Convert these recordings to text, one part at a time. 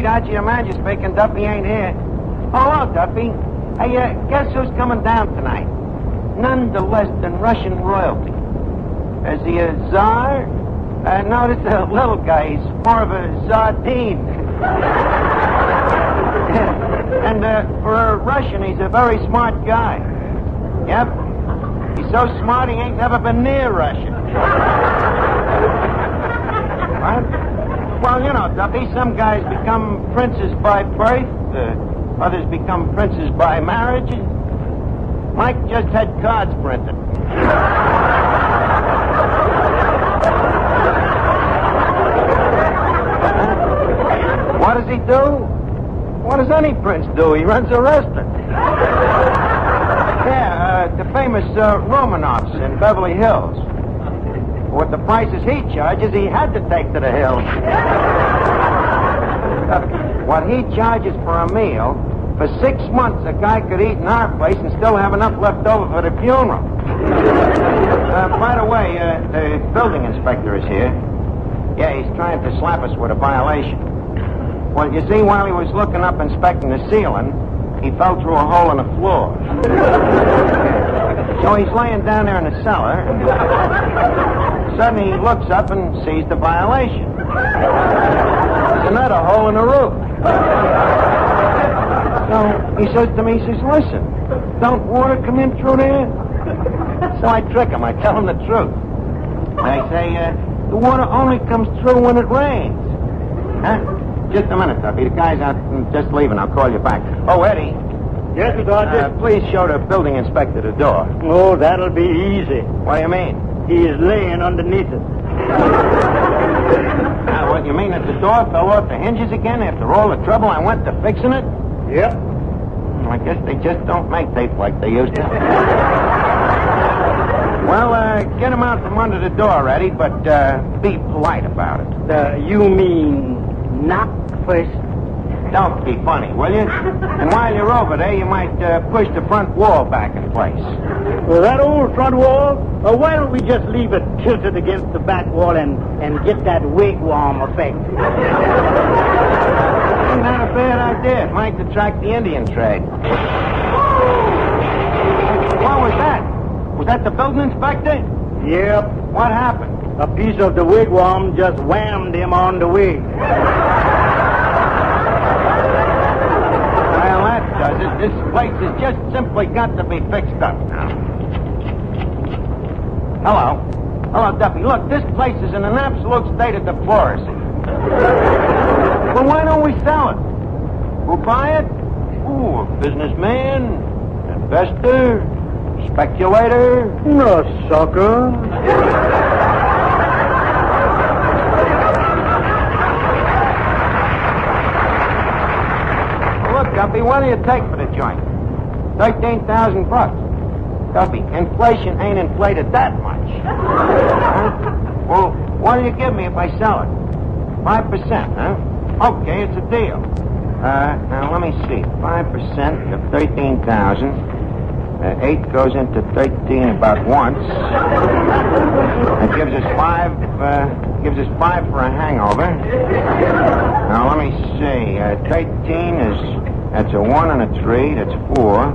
Pete, Archie the manager speaking. Duffy ain't here. Oh, hello, Duffy. Hey, guess who's coming down tonight? None the less than Russian royalty. Is he a czar? No, this is a little guy. He's more of a sardine. And for a Russian, he's a very smart guy. Yep. He's so smart he ain't never been near Russia. What? Well, you know, Duffy, some guys become princes by birth. Others become princes by marriage. Mike just had cards printed. What does he do? What does any prince do? He runs a restaurant. Yeah, the famous Romanovs in Beverly Hills. With the prices he charges, he had to take to the hills. What he charges for a meal, for 6 months a guy could eat in our place and still have enough left over for the funeral. By the way, the building inspector is here. Yeah, he's trying to slap us with a violation. Well, you see, while he was looking up inspecting the ceiling, he fell through a hole in the floor. So he's laying down there in the cellar, and suddenly he looks up and sees the violation. There's another hole in the roof. So he says to me, he says, listen, don't water come in through there? So I trick him. I tell him the truth. I say, the water only comes through when it rains. Huh? Just a minute, Duffy. The guy's out just leaving. I'll call you back. Oh, Eddie. Yes, Mr. Archie? Please show the building inspector the door. Oh, that'll be easy. What do you mean? He's laying underneath it. What, you mean that the door fell off the hinges again after all the trouble I went to fixing it? Yep. I guess they just don't make tape like they used to. Well, get him out from under the door, Eddie, but be polite about it. You mean knock first? Don't be funny, will you? And while you're over there, you might push the front wall back in place. Well, that old front wall? Why don't we just leave it tilted against the back wall and get that wigwam effect? Isn't that a bad idea? It might attract the Indian trade. What was that? Was that the building inspector? Yep. What happened? A piece of the wigwam just whammed him on the wig. Well, that does it. This place has just simply got to be fixed up now. Hello. Hello, Duffy. Look, this place is in an absolute state of deploracy. Well, why don't we sell it? Who'll buy it? Ooh, a businessman, investor, speculator. No, sucker. Look, Duffy, what do you take for the joint? $13,000. Duffy, inflation ain't inflated that much. Huh? Well, what do you give me if I sell it? 5%, huh? Okay, it's a deal. Now, let me see. 5% of 13,000. 8 goes into 13 about once. It gives us 5 for a hangover. Now, let me see. 13 that's a 1 and a 3. That's 4.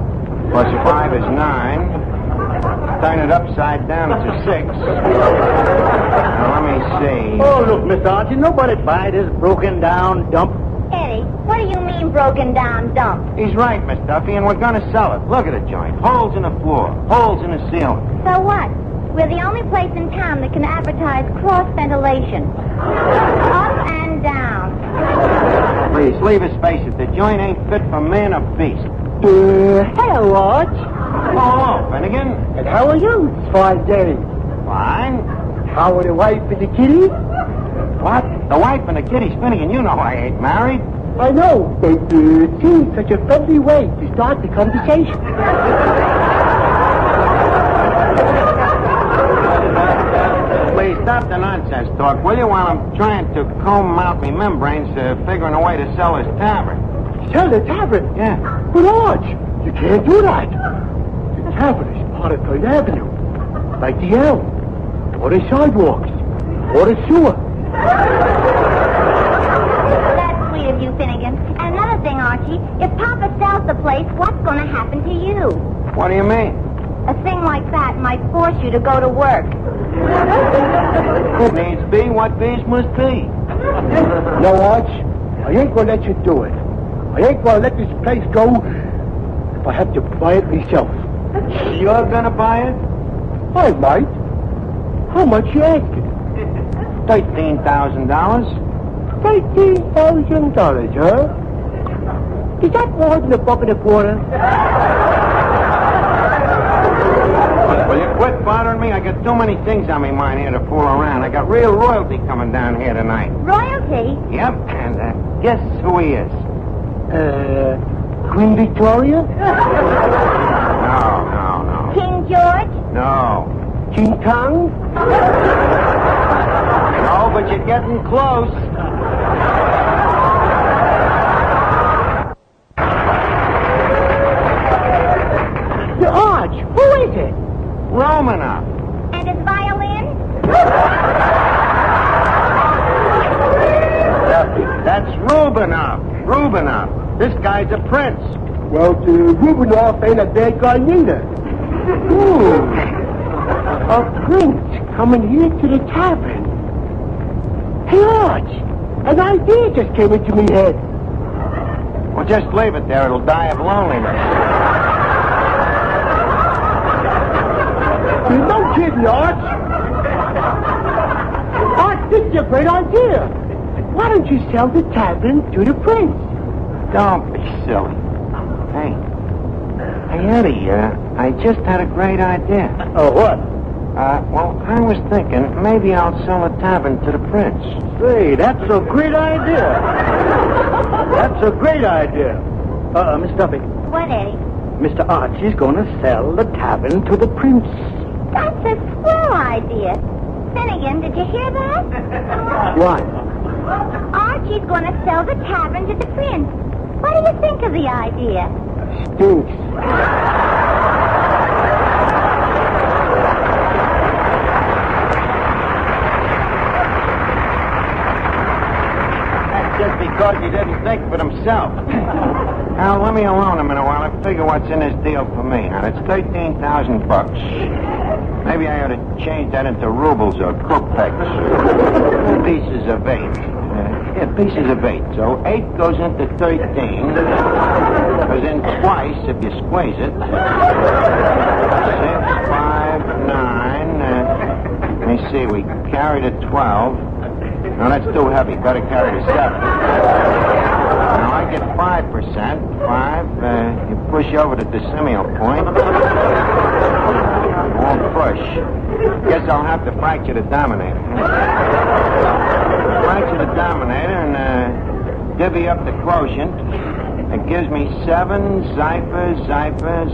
Plus 5 is 9. Turn it upside down, it's a 6. Now, let me see. Oh, look, Mr. Archie, nobody'd buy this broken down dump. Eddie, what do you mean broken down dump? He's right, Miss Duffy, and we're going to sell it. Look at the joint. Holes in the floor. Holes in the ceiling. So what? We're the only place in town that can advertise cross ventilation. Up and down. Please, leave a space. If the joint ain't fit for man or beast. Hello, Arch. Oh, Finnegan. And how are you this fine day? Fine. How are the wife and the kitty? What? The wife and the kitties, Finnegan, you know I ain't married. I know, but it seems such a friendly way to start the conversation. Please, stop the nonsense talk, will you, while I'm trying to comb out my membranes, figuring a way to sell this tavern. Sell the tavern? Yeah. But, Arch, you can't do that. The tavern is part of Third Avenue. Like the L. Or the sidewalks. Or the sewer. That's sweet of with you, Finnegan. And another thing, Archie, if Papa sells the place, what's going to happen to you? What do you mean? A thing like that might force you to go to work. It needs be what bees must be. No, Arch, I ain't gonna let you do it. I ain't gonna let this place go if I have to buy it myself. You're gonna buy it? I might. How much you asking? $13,000. $13,000, huh? Is that more than $1.25? Will you quit bothering me? I got too many things on my mind here to fool around. I got real royalty coming down here tonight. Royalty? Yep, and guess who he is? Queen Victoria? No. King George? No. King Kong? No, but you're getting close. Arch, who is it? Romanoff. And his violin? That's Rubinoff. This guy's a prince. Well, Rubinoff ain't a bad guy neither. A prince coming here to the tavern. Hey, Arch, an idea just came into me head. Well, just leave it there. It'll die of loneliness. No kidding, Arch. Arch, this is a great idea. Why don't you sell the tavern to the prince? Don't be silly. Hey, Eddie, I just had a great idea. Oh, what? Well, I was thinking maybe I'll sell the tavern to the prince. Say, that's a great idea. That's a great idea. Miss Duffy, What, Eddie? Mr. Archie's going to sell the tavern to the prince. That's a swell idea. Finnegan, did you hear that? What? Archie's going to sell the tavern to the prince. What do you think of the idea? Stinks. That's just because he didn't think of it himself. Now, let me alone a minute while I figure what's in this deal for me. Now, it's $13,000. Maybe I ought to change that into rubles or kopecks. Pieces of 8. Pieces of 8. So 8 goes into 13. Goes in twice if you squeeze it. 6, 5, 9. Let me see. We carried a 12. No, that's too heavy. Better carry the 7. Now I get 5%. 5. You push over the decimal point. Won't push. Guess I'll have to fracture the dominator. Fracture the dominator and divvy up the quotient. It gives me 7 cipher. Cipher.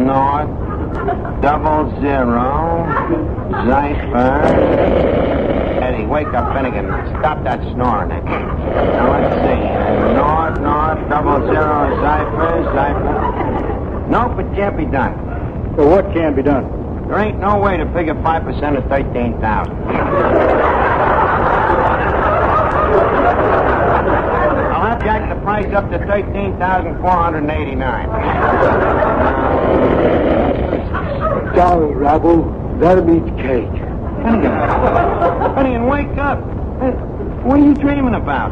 North, 00, cipher. Eddie, wake up, Finnegan. Stop that snoring. Now, let's see. North, 00, cipher. Nope, it can't be done. Well, what can be done? There ain't no way to figure 5% of 13,000. I'll have to jack the price up to 13,489. Darling Rabble, that'll meet cake. Finnegan, wake up. What are you dreaming about?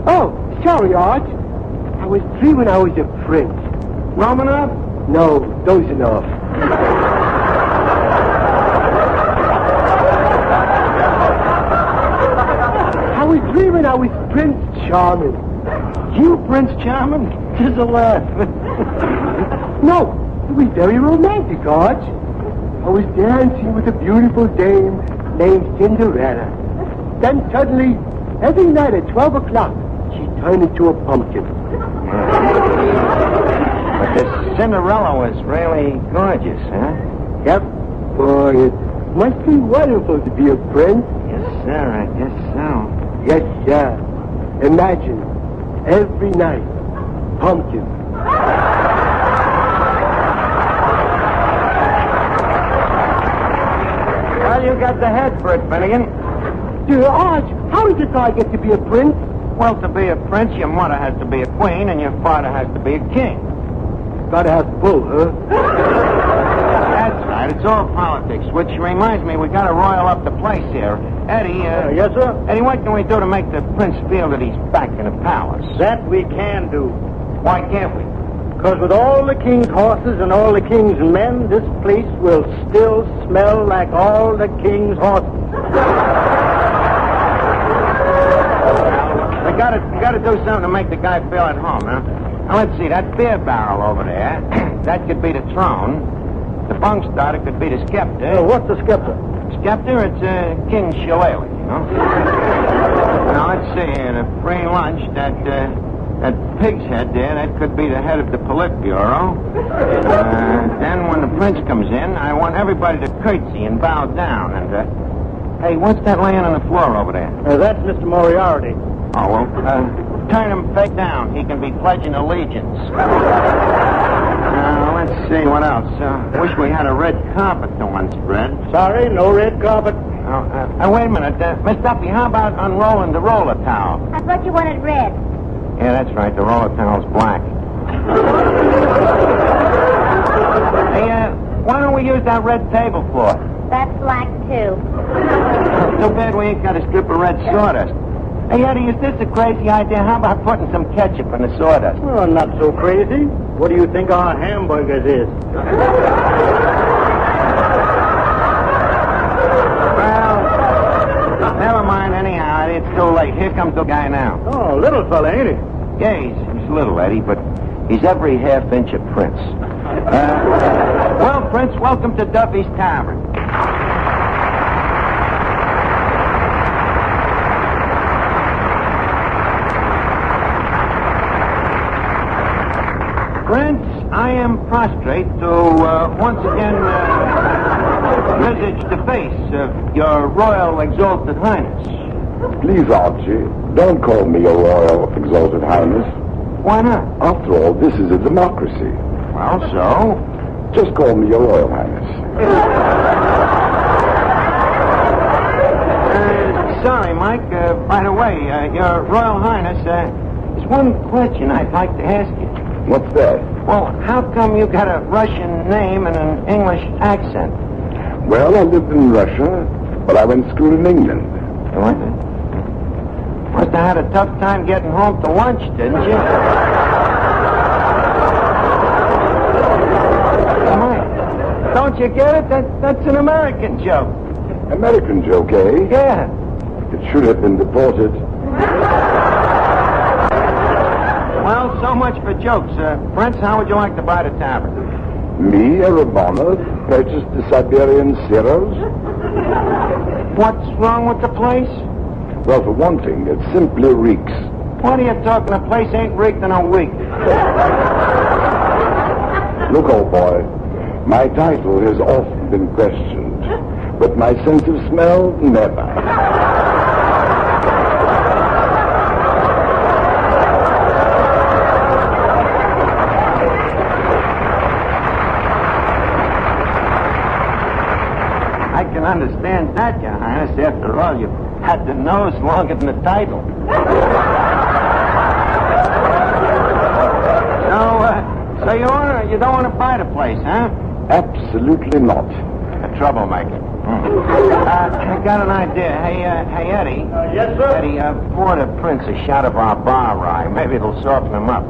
Oh, sorry, Arch. I was dreaming I was a prince. Romanoff? No, dozing off. I was dreaming I was Prince Charming. You, Prince Charming? Just a laugh. No, it was very romantic, Arch. I was dancing with a beautiful dame named Cinderella. Then suddenly, every night at 12 o'clock, she turned into a pumpkin. But this Cinderella was really gorgeous, huh? Yep. Boy, it must be wonderful to be a prince. Yes, sir, I guess so. Yes, sir. Imagine, every night, pumpkin. Well, you got the head for it, Finnegan. Dear Arch, how did I get to be a prince? Well, to be a prince, your mother has to be a queen, and your father has to be a king. Gotta have both, huh? That's right. It's all politics, which reminds me, we gotta royal up the place here. Eddie, Yes, sir? Eddie, what can we do to make the prince feel that he's back in the palace? That we can do. Why can't we? Because with all the king's horses and all the king's men, this place will still smell like all the king's horses. We gotta do something to make the guy feel at home, huh? Now, let's see, that beer barrel over there, that could be the throne. The bunk starter could be the scepter. What's the scepter? Scepter, it's a king's shillelagh, you know? Now, let's see, the free lunch, that pig's head there, that could be the head of the Politburo. Then when the prince comes in, I want everybody to curtsy and bow down. And, hey, what's that laying on the floor over there? That's Mr. Moriarty. Oh, well, turn him face down. He can be pledging allegiance. Let's see, what else? Wish we had a red carpet to unspread. Sorry, no red carpet. Wait a minute. Miss Duffy, how about unrolling the roller towel? I thought you wanted red. Yeah, that's right. The roller towel's black. Hey, why don't we use that red tablecloth? That's black, too. Too bad we ain't got a strip of red sawdust. Hey, Eddie, is this a crazy idea? How about putting some ketchup in the sawdust? Well, not so crazy. What do you think our hamburgers is? Well, never mind anyhow. It's too late. Here comes the guy now. Oh, little fella, ain't he? Yeah, he's little, Eddie, but he's every half inch a prince. Well, Prince, welcome to Duffy's Tavern. Prince, I am prostrate to once again visage the face of your Royal Exalted Highness. Please, Archie, don't call me your Royal Exalted Highness. Why not? After all, this is a democracy. Well, so? Just call me your Royal Highness. Sorry, Mike. By the way, your Royal Highness, there's one question I'd like to ask you. What's that? Well, how come you got a Russian name and an English accent? Well, I lived in Russia, but I went to school in England. What? Must have had a tough time getting home to lunch, didn't you? Mike, don't you get it? That's an American joke. American joke, eh? Yeah. It should have been deported. Well, so much for jokes. Prince, how would you like to buy the tavern? Me, a Romanov, purchased the Siberian Zeros? What's wrong with the place? Well, for one thing, it simply reeks. What are you talking? The place ain't rigged in a week. Look, old boy, my title has often been questioned, but my sense of smell, never. I can understand that, Your Highness. After all, you've had the nose longer than the title. So you don't want to buy the place, huh? Absolutely not. A troublemaker. I got an idea. Hey, Eddie. Yes, sir? Eddie, pour the Prince a shot of our bar rye. Maybe it'll soften him up.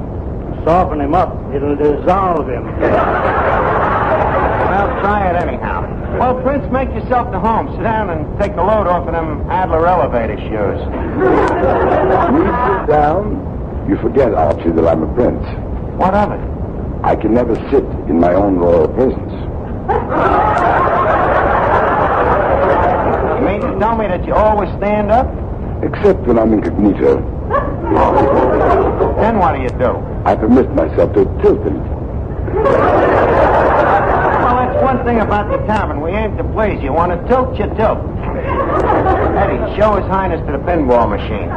Soften him up. It'll dissolve him. Well, try it anyhow. Well, Prince, make yourself to home. Sit down and take the load off of them Adler elevator shoes. You sit down. You forget, Archie, that I'm a prince. What of it? I can never sit in my own royal presence. You mean to tell me that you always stand up? Except when I'm incognito. Then what do? I permit myself to tilt a little. Well, that's one thing about the tavern. We aim to please you. Want to tilt, you tilt. Eddie, show His Highness to the pinball machine.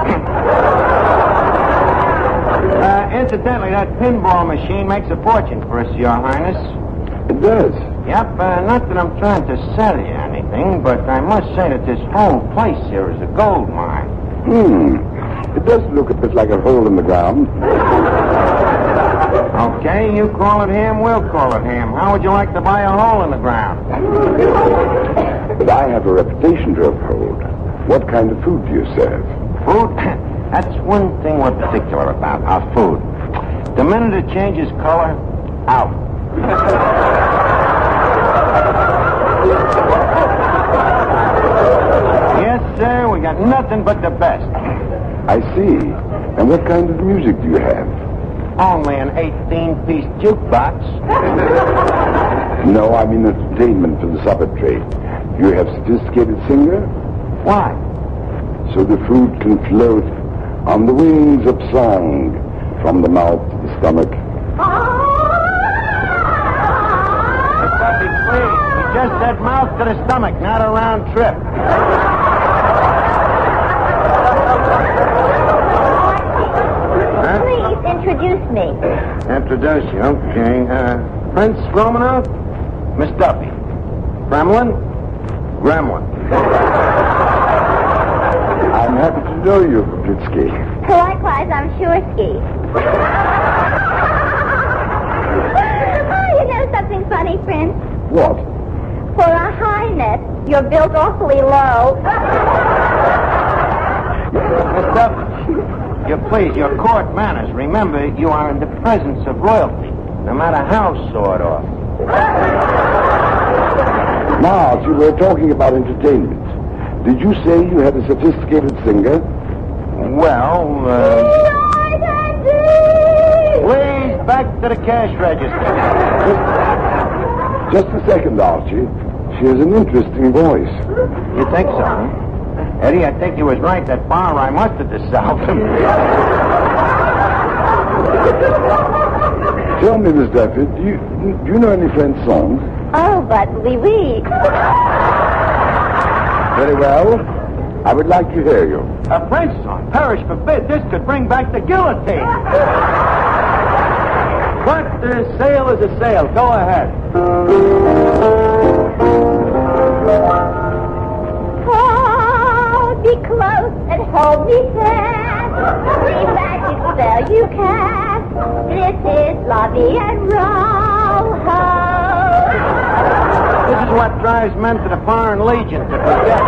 Incidentally, that pinball machine makes a fortune for us, Your Highness. It does. Yep, not that I'm trying to sell you anything, but I must say that this whole place here is a gold mine. It does look a bit like a hole in the ground. Okay, you call it ham, we'll call it ham. How would you like to buy a hole in the ground? But I have a reputation to uphold. What kind of food do you serve? Food? That's one thing we're particular about, our food. The minute it changes color, out. Yes, sir, we got nothing but the best. I see. And what kind of music do you have? Only an 18-piece jukebox. No, I mean entertainment for the supper trade. Do you have sophisticated singer? Why? So the food can float on the wings of song from the mouth to the stomach. Please, we just said mouth to the stomach, not a round trip. Please introduce me. Introduce you, okay. Prince Romanoff, Miss Duffy. Kremlin, Gremlin. I'm happy to know you, Britsky. Likewise, I'm sure ski. Oh, you know something funny, Prince? What? For a highness, you're built awfully low. Miss Duffy, please, your court manners. Remember, you are in the presence of royalty, no matter how sawed off. Now, Archie, we're talking about entertainment. Did you say you had a sophisticated singer? Well, please, back to the cash register. Just a second, Archie. She has an interesting voice. You think so, huh? Eddie, I think you was right. That bar I must have dissolved him. Tell me, Miss Duffy, do you know any French songs? Oh, but oui. Very well. I would like to hear you. A French song? Perish forbid. This could bring back the guillotine. But the sale is a sale. Go ahead. Hold me close and hold me fast. The magic spell you cast. This is La Vie and Row. This is what drives men to the Foreign Legion to forget.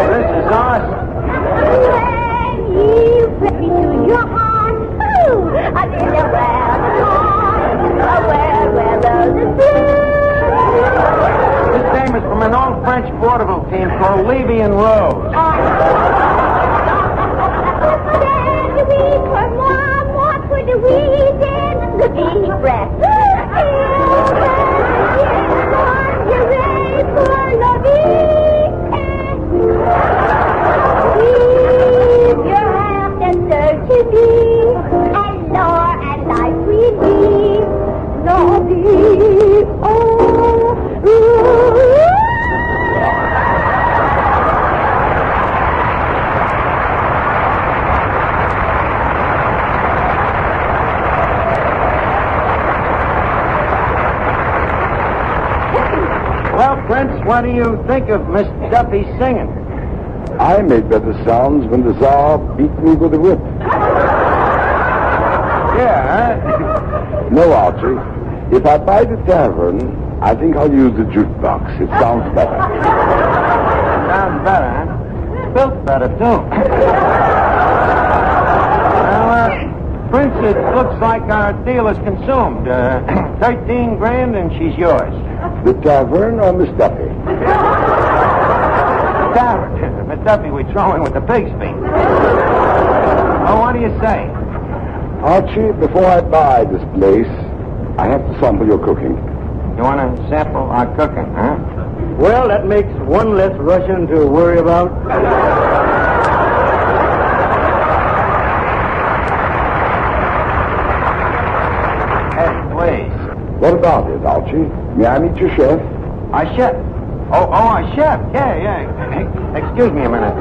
This is awesome. When you put me to your heart, ooh, I'm in the land where roses bloom. This dame is from an old French vaudeville team called Levy and Rose. Stand to me for more for the reason, the deep breath. Well, Prince, what do you think of Miss Duffy singing? I made better sounds when the Tsar beat me with a whip. Yeah, huh? No, Archie. If I buy the tavern, I think I'll use the jukebox. It sounds better. Sounds better, huh? Built better, too. Well, Prince, it looks like our deal is consumed. 13 grand and she's yours. The tavern or Miss Duffy? Tavern. Miss Duffy, we throw in with the pig's feet. Oh, what do you say? Archie, before I buy this place, I have to sample your cooking. You want to sample our cooking, huh? Well, that makes one less Russian to worry about. Hey, please. What about it, Archie? May I meet your chef? Our chef? Our chef. Yeah. Excuse me a minute.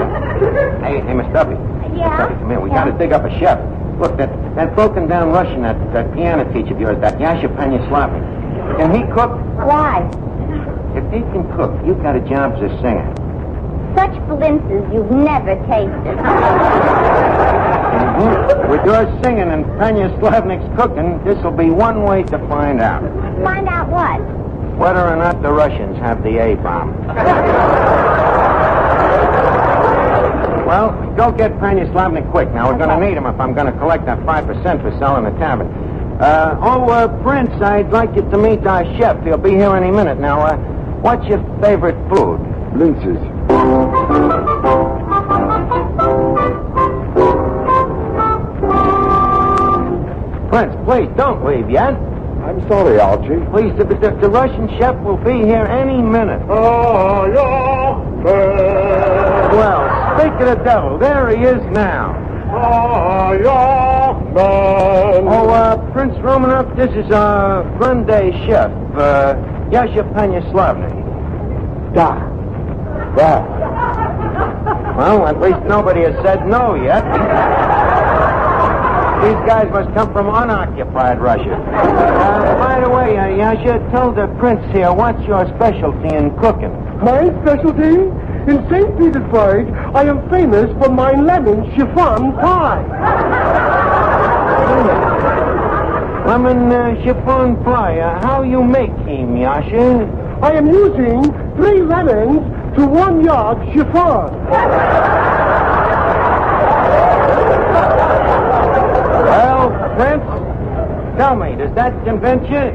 Hey, Miss Duffy. Yeah? Miss Duffy, come here. We Yeah? gotta dig up a chef. Look, that broken down Russian, that piano teacher of yours, that Yasha Penyaslavny. Can he cook? Why? If he can cook, you got a job as a singer. Such blintzes you've never tasted. With your singing and Penyaslavnik's cooking, this'll be one way to find out. Find out what? Whether or not the Russians have the A-bomb. Well, go get Penyaslavnik quick. Now, we're going to need him if I'm going to collect that 5% for selling the Tavern. Prince, I'd like you to meet our chef. He'll be here any minute. Now, what's your favorite food? Blintzes. Prince, please, don't leave yet. I'm sorry, Archie. Please, the Russian chef will be here any minute. Well, speak of the devil, there he is now. Prince Romanov, this is our Grande chef, Yasha Penyaslavny. Da. Well, at least nobody has said no yet. These guys must come from unoccupied Russia. By the way, Yasha, tell the prince here, what's your specialty in cooking? My specialty? In St. Petersburg, I am famous for my lemon chiffon pie. Lemon chiffon pie. How you make him, Yasha? I am using 3 lemons to 1 yard chiffon. Well, Prince, tell me, does that convince you?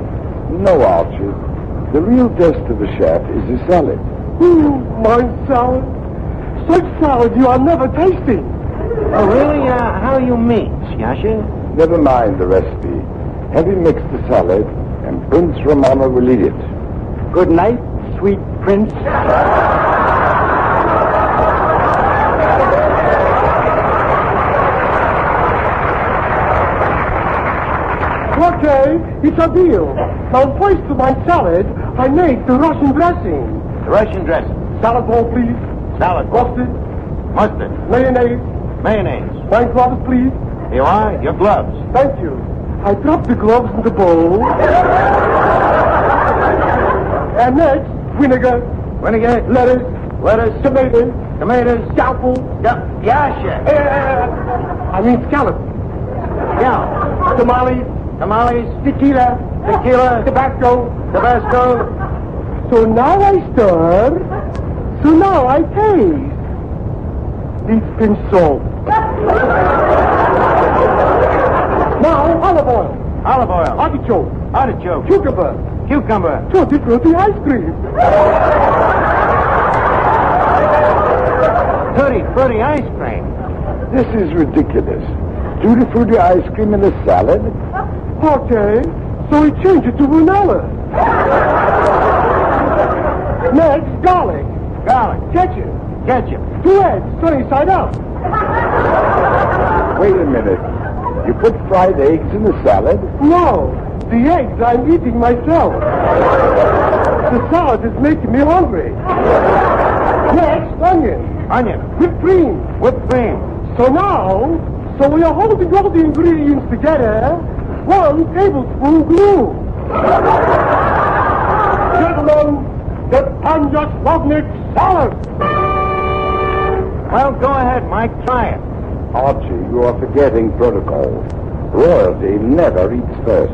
No, Archie. The real test of a chef is the salad. My salad. Such salad you are never tasting. Oh, really? How you mean, Yasha? Never mind the recipe. Have him mix the salad, and Prince Romanov will eat it. Good night, sweet prince. Okay, it's a deal. Now, first to my salad, I make the Russian dressing. The Russian dressing. Salad bowl, please. Salad. Mustard. Mustard. Mayonnaise. Mayonnaise. Wine gloves, please. Here you are, your gloves. Thank you. I drop the gloves in the bowl. And next, vinegar. Vinegar. Lettuce. Tomatoes. Scalpel. Yasha. I mean scallop. Yeah. Tamales. Tequila. Tabasco. So now I stir. So now I taste. It's been salt. Now olive oil. Olive oil. Artichoke. Cucumber. Tutti frutti ice cream. Tutti frutti ice cream. This is ridiculous. Tutti frutti ice cream in a salad? Okay, so we change it to vanilla. Next, garlic. Ketchup. 2 eggs, sunny side up. Wait a minute. You put fried eggs in the salad? No, the eggs I'm eating myself. The salad is making me hungry. Next, onion. Whipped cream. So we are holding all the ingredients together. 1 tablespoon glue. Gentlemen, the Penyaslavnik salad. Well, go ahead, Mike. Try it. Archie, you are forgetting protocol. Royalty never eats first.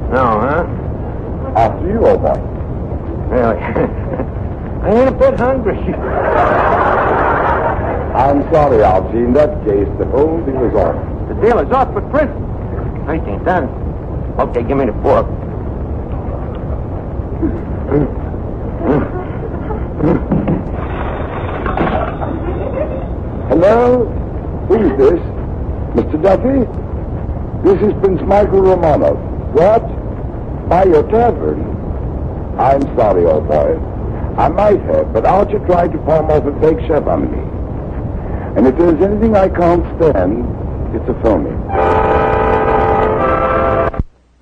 No, huh? After you, old boy. Really? I ain't a bit hungry. I'm sorry, Archie. In that case, the whole deal is off. The deal is off, but Prince, I ain't done. Okay, give me the fork. Hello? Who is this? Mr. Duffy? This is Prince Michael Romanov. What? By your tavern? I'm sorry, old boy. I might have, but Archie tried to palm off a fake chef on me. And if there's anything I can't stand, it's a phony.